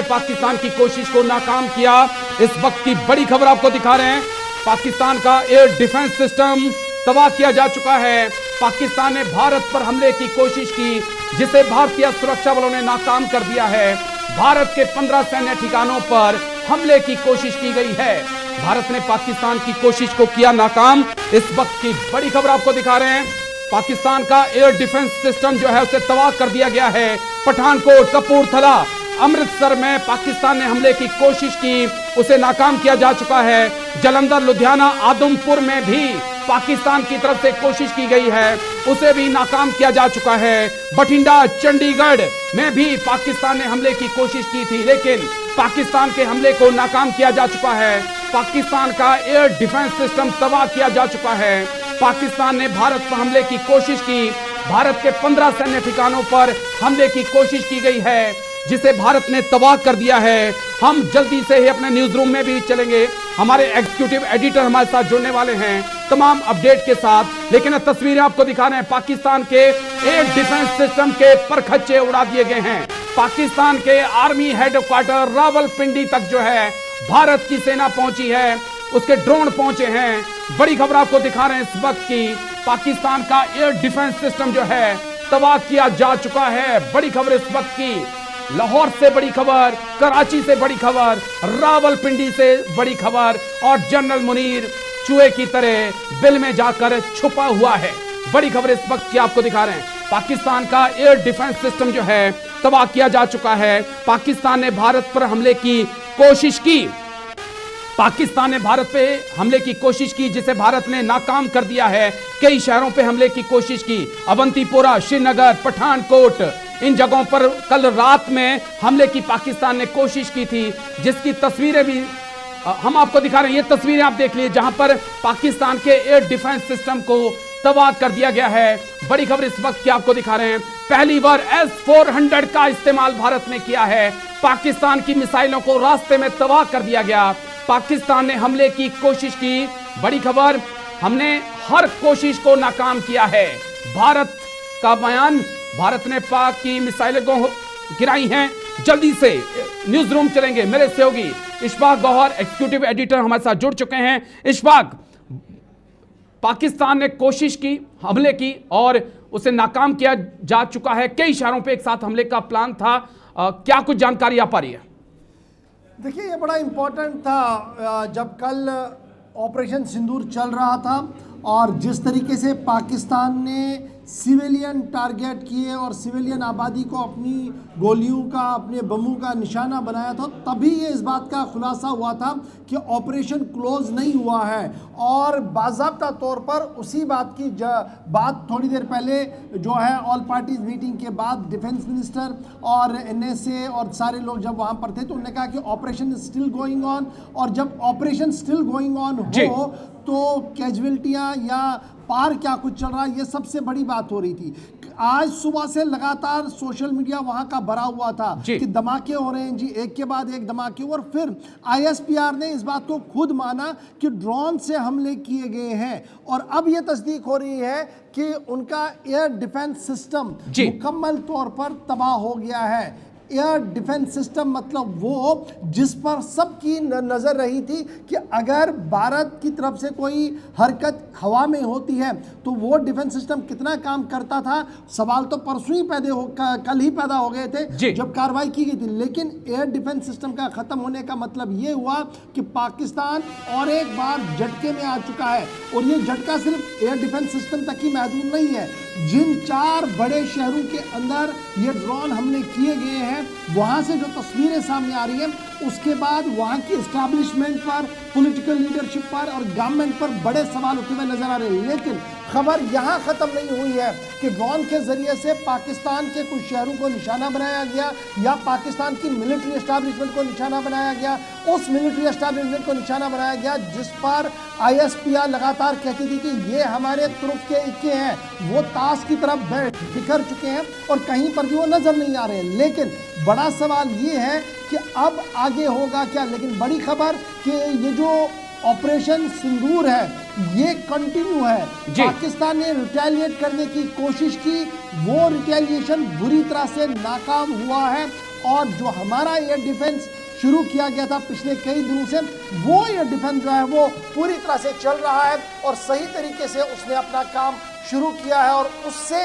पाकिस्तान की कोशिश को नाकाम किया। इस वक्त की बड़ी खबर आपको दिखा रहे हैं। पाकिस्तान का एयर डिफेंस सिस्टम तबाह किया जा चुका है। पाकिस्तान ने भारत पर हमले की कोशिश की, जिसे भारतीय सुरक्षा बलों ने नाकाम कर दिया है। भारत के 15 सैन्य ठिकानों पर हमले की कोशिश की गई है। भारत ने पाकिस्तान की कोशिश को किया नाकाम। इस वक्त की बड़ी खबर आपको दिखा रहे हैं। पाकिस्तान का एयर डिफेंस सिस्टम जो है उसे तबाह कर दिया गया है। पठानकोट, कपूरथला, अमृतसर में पाकिस्तान ने हमले की कोशिश की, उसे नाकाम किया जा चुका है। जालंधर, लुधियाना, आदमपुर में भी पाकिस्तान की तरफ से कोशिश की गई है, उसे भी नाकाम किया जा चुका है। बठिंडा, चंडीगढ़ में भी पाकिस्तान ने हमले की कोशिश की थी, लेकिन पाकिस्तान के हमले को नाकाम किया जा चुका है। पाकिस्तान का एयर डिफेंस सिस्टम तबाह किया जा चुका है। पाकिस्तान ने भारत पर हमले की कोशिश की। भारत के 15 सैन्य ठिकानों पर हमले की कोशिश की गई है, जिसे भारत ने तबाह कर दिया है। हम जल्दी से ही अपने न्यूज रूम में भी चलेंगे। हमारे एग्जीक्यूटिव एडिटर हमारे साथ जुड़ने वाले हैं तमाम अपडेट के साथ, लेकिन तस्वीरें आपको दिखा रहे हैं। पाकिस्तान के एयर डिफेंस सिस्टम के परखच्चे उड़ा दिए गए हैं। पाकिस्तान के आर्मी हेडक्वार्टर रावलपिंडी तक जो है भारत की सेना पहुंची है, उसके ड्रोन पहुंचे हैं। बड़ी खबर आपको दिखा रहे हैं इस वक्त की। पाकिस्तान का एयर डिफेंस सिस्टम जो है तबाह किया जा चुका है। बड़ी खबर इस वक्त की, लाहौर से बड़ी खबर, कराची से बड़ी खबर, रावलपिंडी से बड़ी खबर, और जनरल मुनीर चूहे की तरह बिल में जाकर छुपा हुआ है। बड़ी खबर इस वक्त की आपको दिखा रहे हैं। पाकिस्तान का एयर डिफेंस सिस्टम जो है तबाह किया जा चुका है। पाकिस्तान ने भारत पर हमले की कोशिश की। पाकिस्तान ने भारत पे हमले की कोशिश की, जिसे भारत ने नाकाम कर दिया है। कई शहरों पे हमले की कोशिश की। अवंतीपोरा, श्रीनगर, पठानकोट, इन जगहों पर कल रात में हमले की पाकिस्तान ने कोशिश की थी, जिसकी तस्वीरें भी हम आपको दिखा रहे हैं। ये तस्वीरें आप देख लीजिए, जहां पर पाकिस्तान के एयर डिफेंस सिस्टम को तबाह कर दिया गया है। बड़ी खबर इस वक्त की आपको दिखा रहे हैं। पहली बार S-400 का इस्तेमाल भारत ने किया है। पाकिस्तान की मिसाइलों को रास्ते में तबाह कर दिया गया। पाकिस्तान ने हमले की कोशिश की। बड़ी खबर, हमने हर कोशिश को नाकाम किया है। भारत का बयान, भारत ने पाक की मिसाइलें को गिराई हैं। जल्दी से न्यूज रूम चलेंगे। मेरे सहयोगी इशफाक गौहर, एग्जीक्यूटिव एडिटर, हमारे साथ जुड़ चुके हैं। इशफाक, पाकिस्तान ने कोशिश की, हमले की, और उसे नाकाम किया जा चुका है। कई शहरों पे एक साथ हमले का प्लान था। क्या कुछ जानकारी आ पा रही है? देखिए, ये बड़ा इम्पोर्टेंट था जब कल ऑपरेशन सिंदूर चल रहा था, और जिस तरीके से पाकिस्तान ने सिविलियन टारगेट किए और सिविलियन आबादी को अपनी गोलियों का, अपने बमों का निशाना बनाया था, तभी ये इस बात का खुलासा हुआ था कि ऑपरेशन क्लोज नहीं हुआ है। और बाज़ाब्ता तौर पर उसी बात की बात थोड़ी देर पहले जो है ऑल पार्टीज मीटिंग के बाद डिफेंस मिनिस्टर और NSA और सारे लोग जब वहाँ पर थे, तो उन्होंने कहा कि operation is still going on. और जब ऑपरेशन स्टिल गोइंग ऑन हो तो कैजुअल्टियाँ या पार क्या कुछ चल रहा है, ये सबसे बड़ी बात हो रही थी। आज सुबह से लगातार सोशल मीडिया वहां का भरा हुआ था कि धमाके हो रहे हैं जी, एक के बाद एक धमाके। और फिर ISPR ने इस बात को खुद माना कि ड्रोन से हमले किए गए हैं, और अब यह तस्दीक हो रही है कि उनका एयर डिफेंस सिस्टम मुकम्मल तौर पर तबाह हो गया है। एयर डिफेंस सिस्टम मतलब वो जिस पर सबकी नज़र रही थी कि अगर भारत की तरफ से कोई हरकत हवा में होती है तो वो डिफेंस सिस्टम कितना काम करता था। सवाल तो परसों ही कल ही पैदा हो गए थे जब कार्रवाई की गई थी। लेकिन एयर डिफेंस सिस्टम का ख़त्म होने का मतलब ये हुआ कि पाकिस्तान और एक बार झटके में आ चुका है। और ये झटका सिर्फ एयर डिफेंस सिस्टम तक ही महदूद नहीं है। जिन 4 बड़े शहरों के अंदर ये ड्रोन हमले किए गए हैं, वहां से जो तस्वीरें सामने आ रही हैं, उसके बाद वहां की एस्टैब्लिशमेंट पर, पॉलिटिकल लीडरशिप पर और गवर्नमेंट पर बड़े सवाल उठते हुए नजर आ रहे हैं। लेकिन खबर यहां खत्म नहीं हुई है कि ड्रोन के जरिए से पाकिस्तान के कुछ शहरों को निशाना बनाया गया या पाकिस्तान की मिलिट्री एस्टैब्लिशमेंट को निशाना बनाया गया। उस मिलिट्री एस्टैब्लिशमेंट को निशाना बनाया गया जिस पर ISPR लगातार कहती थी कि ये हमारे तुर्क के इक्के हैं, वो ताश की तरफ बिखर चुके हैं और कहीं पर भी वो नजर नहीं आ रहे हैं। लेकिन बड़ा सवाल ये है कि अब आगे होगा क्या। लेकिन बड़ी खबर कि ये जो ऑपरेशन सिंदूर है ये कंटिन्यू है। पाकिस्तान ने रिटेलिएट करने की कोशिश की, वो रिटेलिएशन बुरी तरह से नाकाम हुआ है और जो हमारा एयर डिफेंस शुरू किया गया था पिछले कई दिनों से, वो एयर डिफेंस जो है वो पूरी तरह से चल रहा है और सही तरीके से उसने अपना काम शुरू किया है। और उससे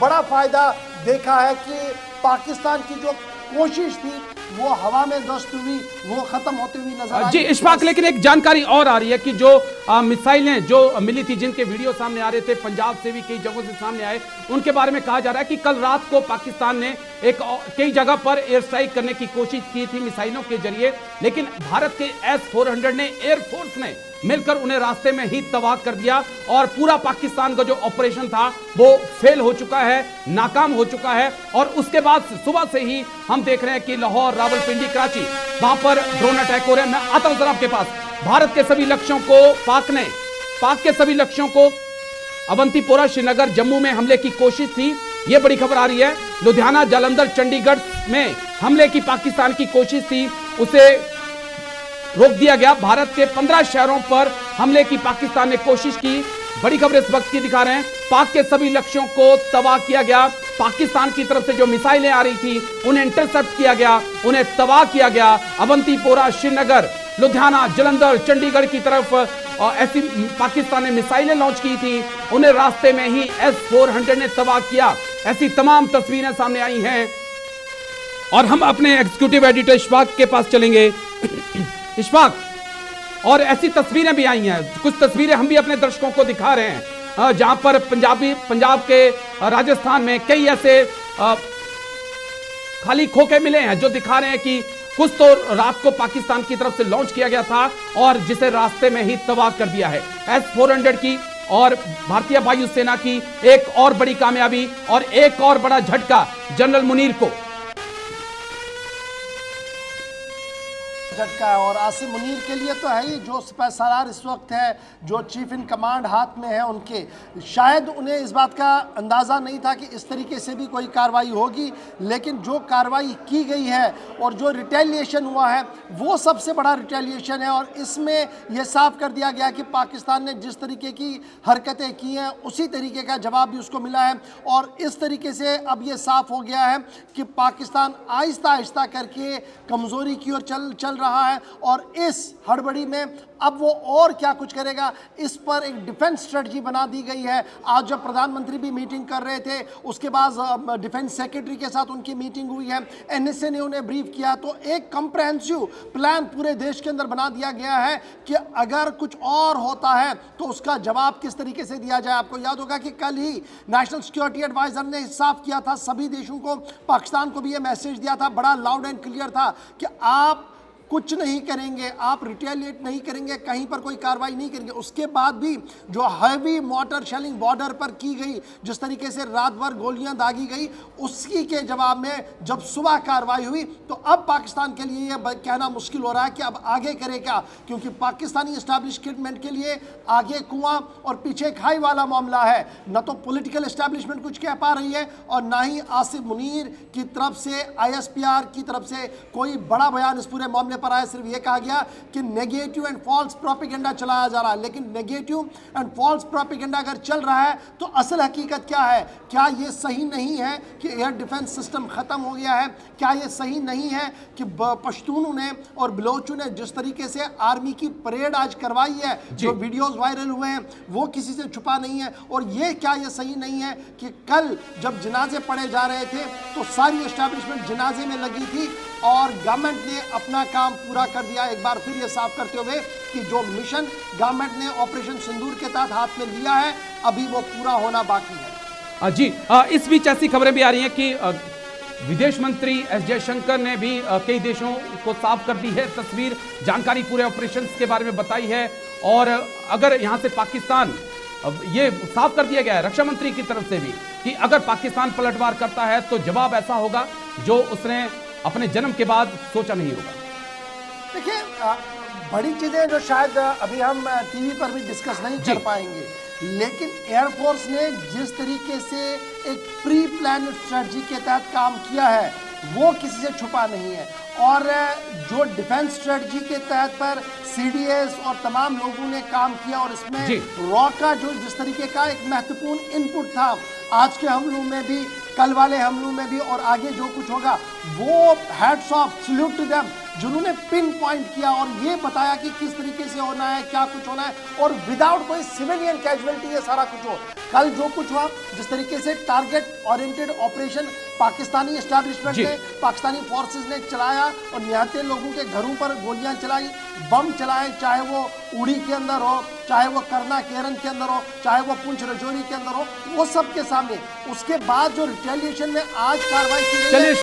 बड़ा फायदा देखा है कि पाकिस्तान की जो कोशिश थी वो हवा में ध्वस्त हुई, वो खत्म होती हुई नजर आई। जी इशफाक, लेकिन एक जानकारी और आ रही है कि जो मिसाइलें जो मिली थी, जिनके वीडियो सामने आ रहे थे, पंजाब से भी कई जगहों से सामने आए, उनके बारे में कहा जा रहा है कि कल रात को पाकिस्तान ने कई जगह पर एयर स्ट्राइक करने की कोशिश की थी मिसाइलों के जरिए, लेकिन भारत के S-400 ने, एयरफोर्स ने मिलकर उन्हें रास्ते में ही तबाह कर दिया और पूरा पाकिस्तान का जो ऑपरेशन था वो फेल हो चुका है, नाकाम हो चुका है। और उसके बाद सुबह से ही हम देख रहे हैं कि लाहौर, रावलपिंडी, कराची, वहां पर ड्रोन अटैक हो रहे हैं। मैं आता हूं सर आपके पास। भारत के सभी लक्ष्यों को पाक के सभी लक्ष्यों को अवंतीपोरा, श्रीनगर, जम्मू में हमले की कोशिश थी, यह बड़ी खबर आ रही है। लुधियाना, जालंधर, चंडीगढ़ में हमले की पाकिस्तान की कोशिश थी, उसे रोक दिया गया। भारत के 15 शहरों पर हमले की पाकिस्तान ने कोशिश की। बड़ी खबर इस वक्त की दिखा रहे हैं, पाक के सभी लक्ष्यों को तबाह किया गया। पाकिस्तान की तरफ से जो मिसाइलें आ रही थी उन्हें इंटरसेप्ट किया गया, उन्हें तबाह किया गया। अवंतीपोरा, श्रीनगर, लुधियाना, जालंधर, चंडीगढ़ की तरफ ऐसी पाकिस्तान ने मिसाइलें लॉन्च की थी, उन्हें रास्ते में ही S-400 ने तबाह किया। ऐसी तमाम तस्वीरें सामने आई हैं और हम अपने एग्जीक्यूटिव एडिटर इशफाक के पास चलेंगे। इशफाक, और ऐसी तस्वीरें भी आई हैं, कुछ तस्वीरें हम भी अपने दर्शकों को दिखा रहे हैं जहां पर पंजाब के राजस्थान में कई ऐसे खाली खोखे मिले हैं जो दिखा रहे हैं कि कुछ तो रात को पाकिस्तान की तरफ से लॉन्च किया गया था और जिसे रास्ते में ही तबाह कर दिया है। S-400 की और भारतीय वायुसेना की एक और बड़ी कामयाबी और एक और बड़ा झटका जनरल मुनीर को झटका है। और आसिम मुनीर के लिए तो है ही, जो सिपाही सालार इस वक्त है, जो चीफ इन कमांड हाथ में है उनके, शायद उन्हें इस बात का अंदाज़ा नहीं था कि इस तरीके से भी कोई कार्रवाई होगी, लेकिन जो कार्रवाई की गई है और जो रिटेलिएशन हुआ है वो सबसे बड़ा रिटेलिएशन है। और इसमें यह साफ कर दिया गया कि पाकिस्तान ने जिस तरीके की हरकतें की हैं उसी तरीके का जवाब भी उसको मिला है। और इस तरीके से अब ये साफ हो गया है कि पाकिस्तान आहिस्ता आहिस्ता करके कमज़ोरी की ओर चल रहा है। और इस हड़बड़ी में अब वो और क्या कुछ करेगा, इस पर एक डिफेंस स्ट्रेटजी बना दी गई है। आज जब प्रधानमंत्री भी मीटिंग कर रहे थे, उसके बाद डिफेंस सेक्रेटरी के साथ उनकी मीटिंग हुई है, NSA ने उन्हें ब्रीफ किया, तो एक कंप्रहेंसिव प्लान पूरे देश के अंदर बना दिया गया है कि अगर कुछ और होता है तो उसका जवाब किस तरीके से दिया जाए। आपको याद होगा कि कल ही नेशनल सिक्योरिटी एडवाइजर ने साफ किया था सभी देशों को, पाकिस्तान को भी यह मैसेज दिया था, बड़ा लाउड एंड क्लियर था कि आप कुछ नहीं करेंगे, आप रिटेलिएट नहीं करेंगे, कहीं पर कोई कार्रवाई नहीं करेंगे। उसके बाद भी जो हैवी मोटर शेलिंग बॉर्डर पर की गई, जिस तरीके से रात भर गोलियां दागी गई, उसकी के जवाब में जब सुबह कार्रवाई हुई तो अब पाकिस्तान के लिए यह कहना मुश्किल हो रहा है कि अब आगे करे क्या, क्योंकि पाकिस्तानी एस्टैब्लिशमेंट के लिए आगे कुआं और पीछे खाई वाला मामला है। न तो पॉलिटिकल एस्टैब्लिशमेंट कुछ कह पा रही है और ना ही आसिफ मुनीर की तरफ से, ISPR की तरफ से कोई बड़ा बयान इस पूरे मामले पर आया। सिर्फ यह कहा गया कि नेगेटिव एंड फॉल्स प्रोपेगेंडा चलाया जा रहा है। लेकिन नेगेटिव एंड फॉल्स प्रोपेगेंडा अगर चल रहा है तो असल हकीकत क्या है? क्या यह सही नहीं है कि एयर डिफेंस सिस्टम खत्म हो गया है? क्या यह सही नहीं है कि पश्तूनों ने और बलोचों ने जिस तरीके से आर्मी की परेड आज करवाई है, जो वीडियोस वायरल हुए हैं, वो किसी से छुपा नहीं है? और ये क्या यह सही नहीं है कि कल जब जनाजे पढ़े जा रहे थे तो सारी एस्टैब्लिशमेंट जनाजे में लगी थी और गवर्नमेंट ने अपना काम पूरा कर दिया। एक बार फिर ये साफ करते हुए कि जो मिशन गवर्नमेंट ने ऑपरेशन सिंदूर के तहत हाथ में लिया है, अभी वो पूरा होना बाकी है। जी, इस बीच ऐसी खबरें भी आ रही हैं कि विदेश मंत्री S जयशंकर ने भी कई देशों को साफ कर दी है तस्वीर, जानकारी पूरे ऑपरेशंस के बारे में बताई है। और अगर यहां से पाकिस्तान, ये साफ कर दिया गया है रक्षा मंत्री की तरफ से भी कि अगर पाकिस्तान पलटवार करता है तो जवाब ऐसा होगा जो उसने अपने जन्म के बाद सोचा नहीं होगा। देखिए, बड़ी चीजें जो शायद अभी हम टीवी पर भी डिस्कस नहीं कर पाएंगे, लेकिन एयरफोर्स ने जिस तरीके से एक प्री प्लान स्ट्रेटजी के तहत काम किया है वो किसी से छुपा नहीं है। और जो डिफेंस स्ट्रेटजी के तहत पर CDS और तमाम लोगों ने काम किया और इसमें रॉ का जो जिस तरीके का एक महत्वपूर्ण इनपुट था, आज के हमलों में भी कल वाले हमलों में भी और आगे जो कुछ होगा, वो hats off, salute to them, जिन्होंने पिन पॉइंट किया और ये बताया कि किस तरीके से होना है, क्या कुछ होना है, और विदाउट कोई सिविलियन कैजुअलिटी ये सारा कुछ हो। कल जो कुछ हुआ, जिस तरीके से target oriented operation Pakistani establishment ने, पाकिस्तानी फोर्सेस ने चलाया और निहत्थे लोगों के घरों पर गोलियां चलाई, बम चलाए, चाहे वो उड़ी के अंदर हो, चाहे वो करना केरन के अंदर हो, चाहे वो पुंछ रजौरी के अंदर हो, वो सब के सामने। उसके बाद जो रिटेलिएशन में आज कार्रवाई की गई है,